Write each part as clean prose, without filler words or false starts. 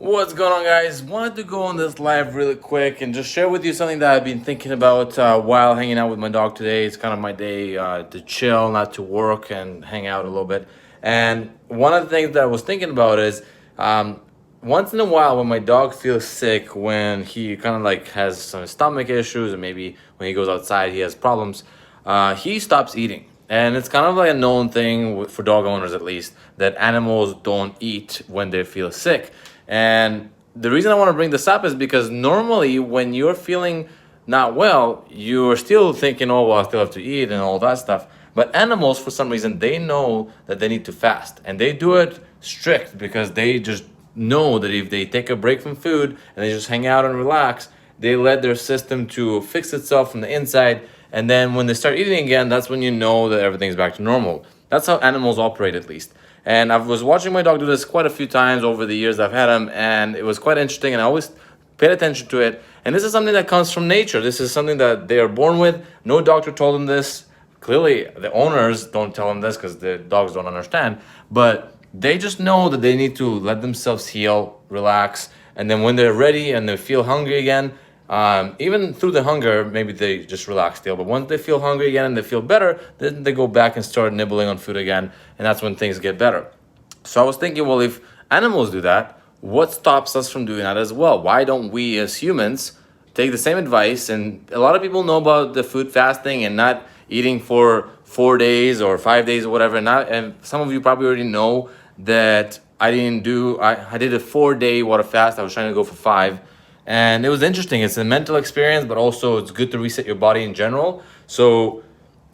What's going on, guys? Wanted to go on this live really quick and just share with you something that I've been thinking about while hanging out with my dog today. It's kind of my day to chill, not to work, and hang out a little bit. And one of the things that I was thinking about is once in a while when my dog feels sick, when he kind of like has some stomach issues, or maybe when he goes outside he has problems, he stops eating. And it's kind of like a known thing for dog owners, at least, that animals don't eat when they feel sick. And the reason I want to bring this up is because normally when you're feeling not well, you're still thinking, oh, well, I still have to eat and all that stuff. But animals, for some reason, they know that they need to fast. And they do it strict because they just know that if they take a break from food and they just hang out and relax, they let their system to fix itself from the inside. And then when they start eating again, that's when you know that everything's back to normal. That's how animals operate, at least. And I was watching my dog do this quite a few times over the years I've had him, and it was quite interesting, and I always paid attention to it. And this is something that comes from nature. This is something that they are born with. No doctor told them this. Clearly, the owners don't tell them this because the dogs don't understand. But they just know that they need to let themselves heal, relax, and then when they're ready and they feel hungry again, even through the hunger, maybe they just relax still. But once they feel hungry again and they feel better, then they go back and start nibbling on food again. And that's when things get better. So I was thinking, well, if animals do that, what stops us from doing that as well? Why don't we as humans take the same advice? And a lot of people know about the food fasting and not eating for 4 days or 5 days or whatever. And some of you probably already know that I did a 4-day water fast. I was trying to go for 5. And it was interesting. It's a mental experience, but also it's good to reset your body in general. So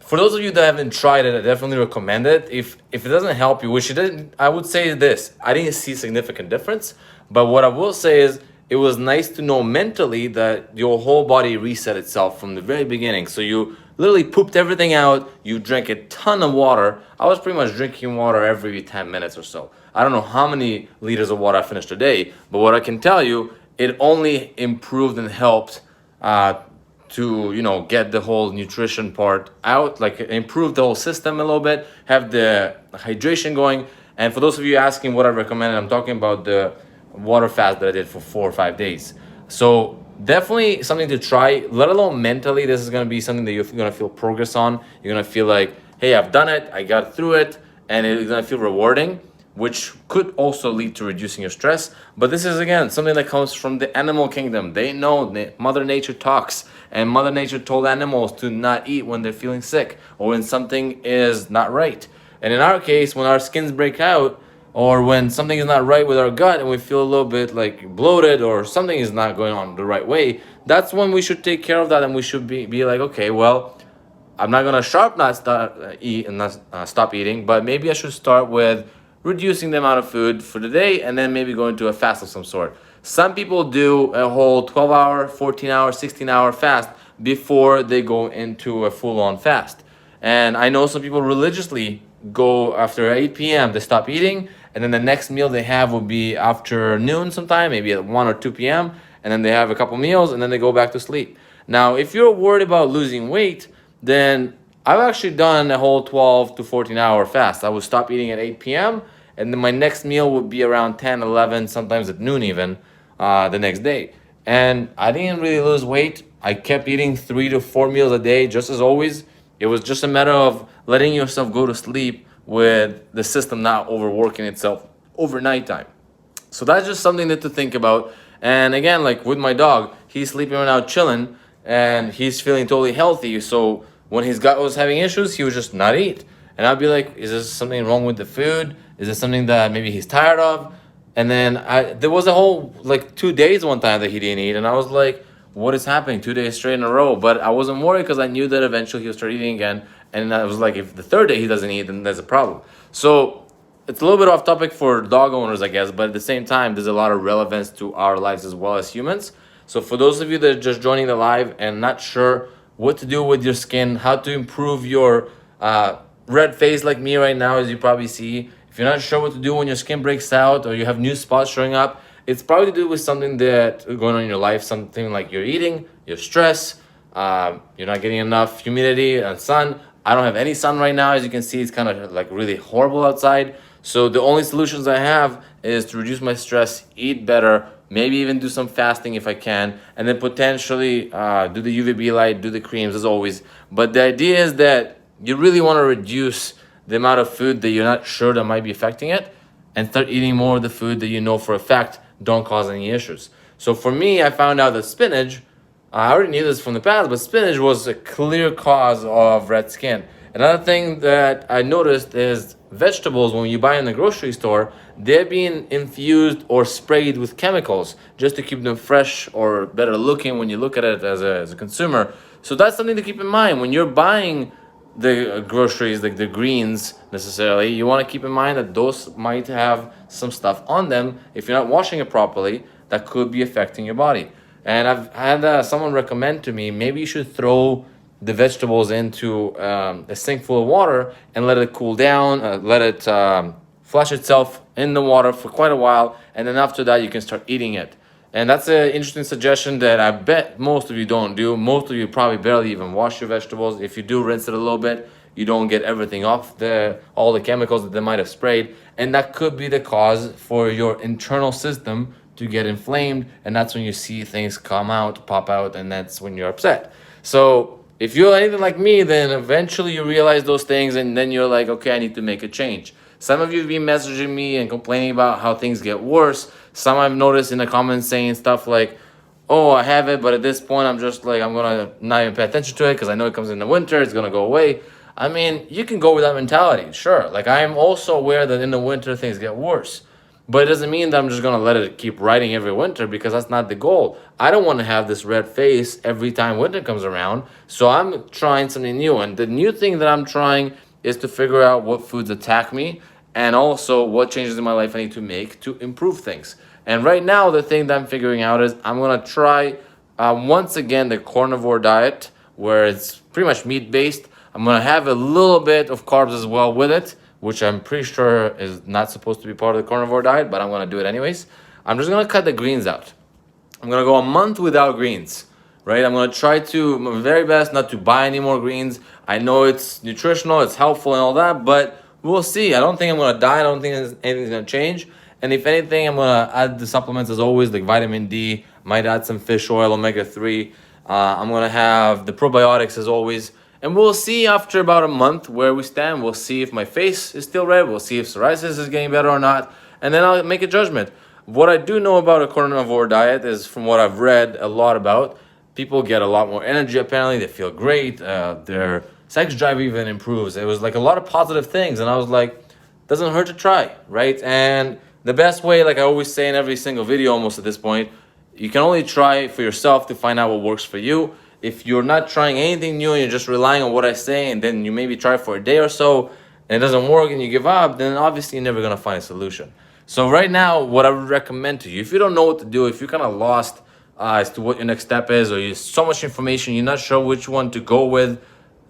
for those of you that haven't tried it, I definitely recommend it. If it doesn't help you, which it didn't, I would say this: I didn't see significant difference. But what I will say is it was nice to know mentally that your whole body reset itself from the very beginning. So you literally pooped everything out. You drank a ton of water. I was pretty much drinking water every 10 minutes or so. I don't know how many liters of water I finished a day, but what I can tell you, it only improved and helped to get the whole nutrition part out, like improve the whole system a little bit, have the hydration going. And for those of you asking what I recommend, I'm talking about the water fast that I did for 4 or 5 days. So definitely something to try, let alone mentally. This is going to be something that you're going to feel progress on. You're going to feel like, hey, I've done it, I got through it, and it's going to feel rewarding, which could also lead to reducing your stress. But this is, again, something that comes from the animal kingdom. They know Mother Nature talks, and Mother Nature told animals to not eat when they're feeling sick or when something is not right. And in our case, when our skins break out or when something is not right with our gut and we feel a little bit like bloated or something is not going on the right way, that's when we should take care of that, and we should be like, okay, well, I'm not gonna stop eating, but maybe I should start with reducing the amount of food for the day and then maybe going to a fast of some sort. Some people do a whole 12-hour, 14-hour, 16-hour fast before they go into a full-on fast. And I know some people religiously go after 8 p.m. they stop eating, and then the next meal they have will be after noon sometime, maybe at 1 or 2 p.m., and then they have a couple meals and then they go back to sleep. Now, if you're worried about losing weight, then I've actually done a whole 12 to 14-hour fast. I would stop eating at 8 p.m., and then my next meal would be around 10, 11, sometimes at noon even, the next day. And I didn't really lose weight. I kept eating 3 to 4 meals a day, just as always. It was just a matter of letting yourself go to sleep with the system not overworking itself over nighttime. So that's just something to think about. And again, like with my dog, he's sleeping right now chilling, and he's feeling totally healthy. So when his gut was having issues, he would just not eat. And I'd be like, is there something wrong with the food? Is there something that maybe he's tired of? And then there was a whole 2 days one time that he didn't eat. And I was like, what is happening? 2 days straight in a row. But I wasn't worried because I knew that eventually he'll start eating again. And I was like, if the third day he doesn't eat, then there's a problem. So it's a little bit off topic for dog owners, I guess. But at the same time, there's a lot of relevance to our lives as well as humans. So for those of you that are just joining the live and not sure what to do with your skin, how to improve your red face like me right now, as you probably see. If you're not sure what to do when your skin breaks out or you have new spots showing up, it's probably to do with something that going on in your life, something like you're eating, your stress, you're not getting enough humidity and sun. I don't have any sun right now. As you can see, it's kind of like really horrible outside. So the only solutions I have is to reduce my stress, eat better, maybe even do some fasting if I can, and then potentially do the UVB light, do the creams as always. But the idea is that you really want to reduce the amount of food that you're not sure that might be affecting it, and start eating more of the food that you know for a fact don't cause any issues. So for me, I found out that spinach, I already knew this from the past, but spinach was a clear cause of red skin. Another thing that I noticed is vegetables, when you buy in the grocery store, they're being infused or sprayed with chemicals just to keep them fresh or better looking when you look at it as a consumer. So that's something to keep in mind when you're buying the groceries, like the greens necessarily. You want to keep in mind that those might have some stuff on them, if you're not washing it properly, that could be affecting your body. And I've had someone recommend to me, maybe you should throw the vegetables into a sink full of water and let it cool down, let it flush itself in the water for quite a while, and then after that you can start eating it. And that's an interesting suggestion that I bet most of you don't do. Most of you probably barely even wash your vegetables. If you do rinse it a little bit, you don't get everything off all the chemicals that they might have sprayed, and that could be the cause for your internal system to get inflamed, and that's when you see things come out, pop out, and that's when you're upset. So if you're anything like me, then eventually you realize those things, and then you're like, okay, I need to make a change. Some of you have been messaging me and complaining about how things get worse. Some I've noticed in the comments saying stuff like, oh, I have it, but at this point I'm just like, I'm gonna not even pay attention to it because I know it comes in the winter, it's gonna go away. I mean, you can go with that mentality, sure. Like, I am also aware that in the winter things get worse. But it doesn't mean that I'm just gonna let it keep riding every winter, because that's not the goal. I don't want to have this red face every time winter comes around. So I'm trying something new. And the new thing that I'm trying is to figure out what foods attack me, and also what changes in my life I need to make to improve things. And right now, the thing that I'm figuring out is I'm gonna try once again the carnivore diet, where it's pretty much meat-based. I'm gonna have a little bit of carbs as well with it, which I'm pretty sure is not supposed to be part of the carnivore diet, but I'm gonna do it anyways. I'm just gonna cut the greens out. I'm gonna go a month without greens, right? I'm gonna try to, my very best not to buy any more greens. I know it's nutritional, it's helpful and all that, but we'll see. I don't think I'm gonna die. I don't think anything's gonna change. And if anything, I'm gonna add the supplements as always, like vitamin D, might add some fish oil, omega-3. I'm gonna have the probiotics as always. And we'll see after about a month where we stand. We'll see if my face is still red. We'll see if psoriasis is getting better or not. And then I'll make a judgment. What I do know about a carnivore diet is, from what I've read a lot about, people get a lot more energy apparently. They feel great. Their sex drive even improves. It was like a lot of positive things. And I was like, doesn't hurt to try, right? And the best way, like I always say in every single video almost at this point, you can only try for yourself to find out what works for you. If you're not trying anything new and you're just relying on what I say, and then you maybe try for a day or so and it doesn't work and you give up, then obviously you're never going to find a solution. So right now, what I would recommend to you, if you don't know what to do, if you're kind of lost as to what your next step is, or there's so much information, you're not sure which one to go with,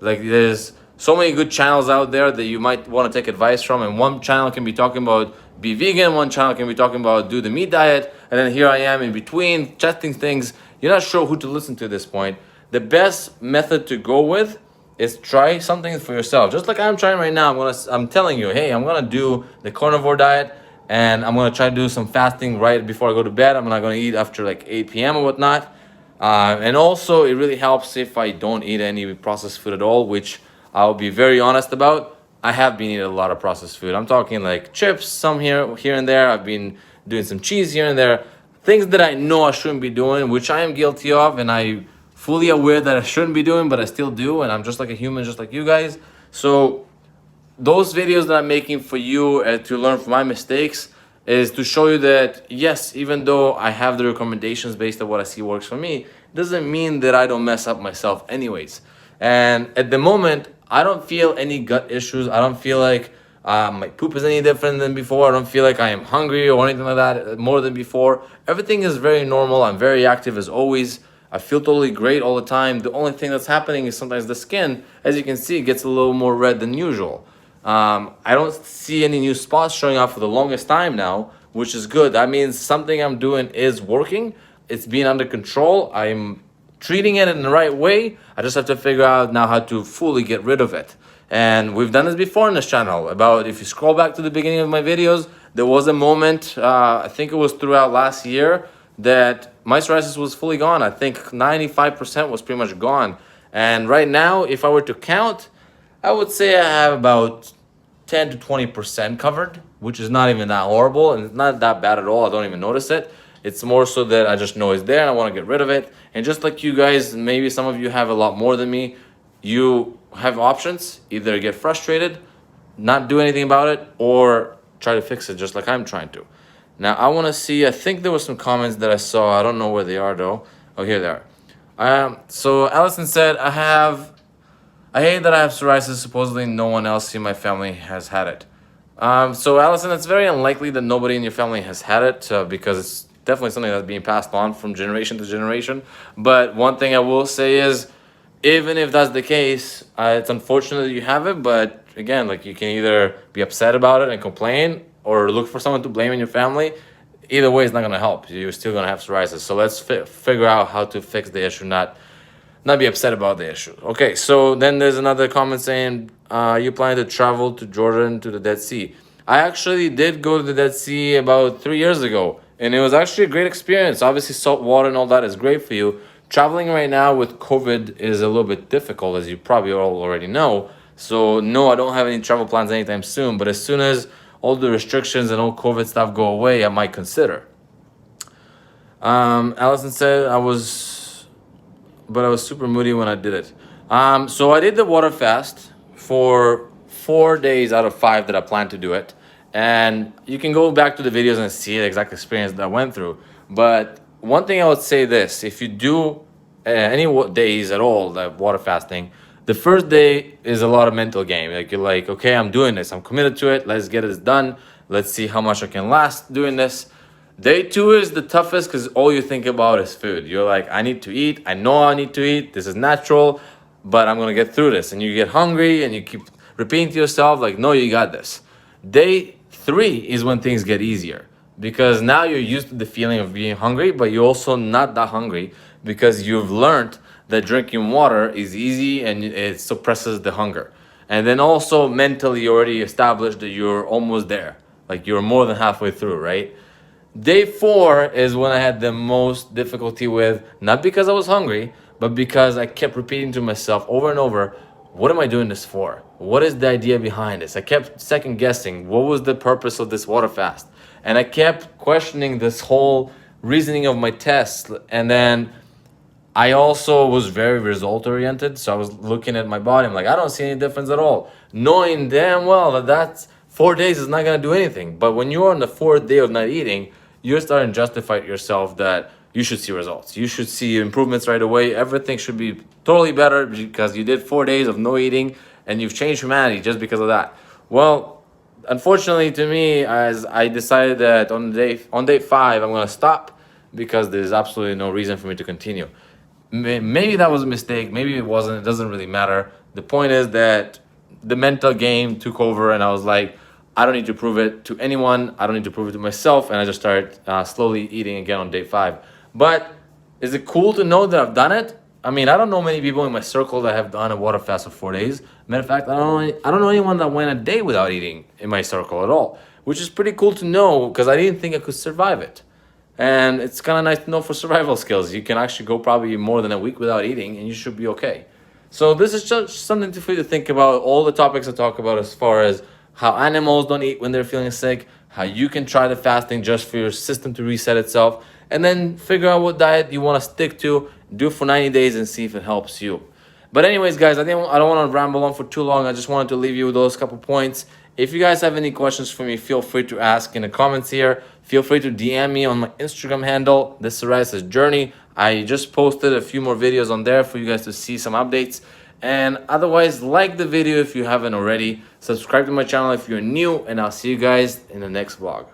like there's so many good channels out there that you might want to take advice from, and one channel can be talking about be vegan, one channel can be talking about do the meat diet, and then here I am in between testing things. You're not sure who to listen to at this point. The best method to go with is try something for yourself. Just like I'm trying right now. I'm telling you, hey, I'm gonna do the carnivore diet, and I'm gonna try to do some fasting right before I go to bed. I'm not gonna eat after like 8 p.m. or whatnot. And also, it really helps if I don't eat any processed food at all, which I'll be very honest about. I have been eating a lot of processed food. I'm talking like chips, some here and there. I've been doing some cheese here and there. Things that I know I shouldn't be doing, which I am guilty of, and I fully aware that I shouldn't be doing, but I still do, and I'm just like a human, just like you guys. So those videos that I'm making for you to learn from my mistakes is to show you that, yes, even though I have the recommendations based on what I see works for me, doesn't mean that I don't mess up myself anyways. And at the moment, I don't feel any gut issues. I don't feel like my poop is any different than before. I don't feel like I am hungry or anything like that more than before. Everything is very normal. I'm very active as always. I feel totally great all the time. The only thing that's happening is sometimes the skin, as you can see, gets a little more red than usual. I don't see any new spots showing up for the longest time now, which is good. That means something I'm doing is working. It's being under control. I'm treating it in the right way. I just have to figure out now how to fully get rid of it. And we've done this before on this channel. About, if you scroll back to the beginning of my videos, There was a moment, I think it was throughout last year, that my psoriasis was fully gone. I think 95% was pretty much gone. And right now, if I were to count, I would say I have about 10 to 20% covered, which is not even that horrible and it's not that bad at all. I don't even notice it. It's more so that I just know it's there and I want to get rid of it. And just like you guys, maybe some of you have a lot more than me, you have options. Either get frustrated, not do anything about it, or try to fix it just like I'm trying to. Now, I want to see, I think there were some comments that I saw. I don't know where they are though. Oh, here they are. So Allison said, I hate that I have psoriasis. Supposedly no one else in my family has had it. So Allison, it's very unlikely that nobody in your family has had it because it's definitely something that's being passed on from generation to generation. But one thing I will say is, even if that's the case, it's unfortunate that you have it. But again, like, you can either be upset about it and complain, or look for someone to blame in your family. Either way, it's not gonna help. You're still gonna have psoriasis. So let's figure out how to fix the issue, not be upset about the issue. Okay, so then there's another comment saying, you plan to travel to Jordan to the Dead Sea. I actually did go to the Dead Sea about 3 years ago, and it was actually a great experience. Obviously, salt water and all that is great for you. Traveling right now with COVID is a little bit difficult, as you probably all already know. So no, I don't have any travel plans anytime soon, but as soon as all the restrictions and all COVID stuff go away, I might consider. Allison said, I was super moody when I did it. So I did the water fast for 4 days out of 5 that I planned to do it. And you can go back to the videos and see the exact experience that I went through. But one thing I would say this, if you do any days at all, like water fasting, the first day is a lot of mental game. Like, you're like, okay, I'm doing this. I'm committed to it. Let's get it done. Let's see how much I can last doing this. Day 2 is the toughest because all you think about is food. You're like, I need to eat. I know I need to eat. This is natural, but I'm going to get through this. And you get hungry and you keep repeating to yourself, like, no, you got this. Day 3 is when things get easier because now you're used to the feeling of being hungry, but you're also not that hungry because you've learned that drinking water is easy and it suppresses the hunger. And then also mentally, you already established that you're almost there. Like, you're more than halfway through, right? Day 4 is when I had the most difficulty with, not because I was hungry, but because I kept repeating to myself over and over, what am I doing this for? What is the idea behind this? I kept second guessing, what was the purpose of this water fast? And I kept questioning this whole reasoning of my tests. And then I also was very result oriented. So I was looking at my body. I'm like, I don't see any difference at all. Knowing damn well that that's 4 days is not going to do anything. But when you're on the 4th day of not eating, you're starting to justify to yourself that you should see results. You should see improvements right away. Everything should be totally better because you did 4 days of no eating and you've changed humanity just because of that. Well, unfortunately to me, as I decided that on day 5, I'm going to stop because there's absolutely no reason for me to continue. Maybe that was a mistake. Maybe it wasn't. It doesn't really matter. The point is that the mental game took over and I was like, I don't need to prove it to anyone. I don't need to prove it to myself. And I just started slowly eating again on day 5. But is it cool to know that I've done it? I mean, I don't know many people in my circle that have done a water fast for 4 days. Matter of fact, I don't know anyone that went a day without eating in my circle at all, which is pretty cool to know because I didn't think I could survive it. And it's kind of nice to know for survival skills. You can actually go probably more than a week without eating and you should be okay. So this is just something for you to think about. All the topics I talk about as far as how animals don't eat when they're feeling sick, how you can try the fasting just for your system to reset itself, and then figure out what diet you want to stick to, do for 90 days and see if it helps you. But anyways, guys, I don't want to ramble on for too long. I just wanted to leave you with those couple points. If you guys have any questions for me, feel free to ask in the comments here. Feel free to DM me on my Instagram handle, The Psoriasis Journey. I just posted a few more videos on there for you guys to see some updates. And otherwise, like the video if you haven't already. Subscribe to my channel if you're new, and I'll see you guys in the next vlog.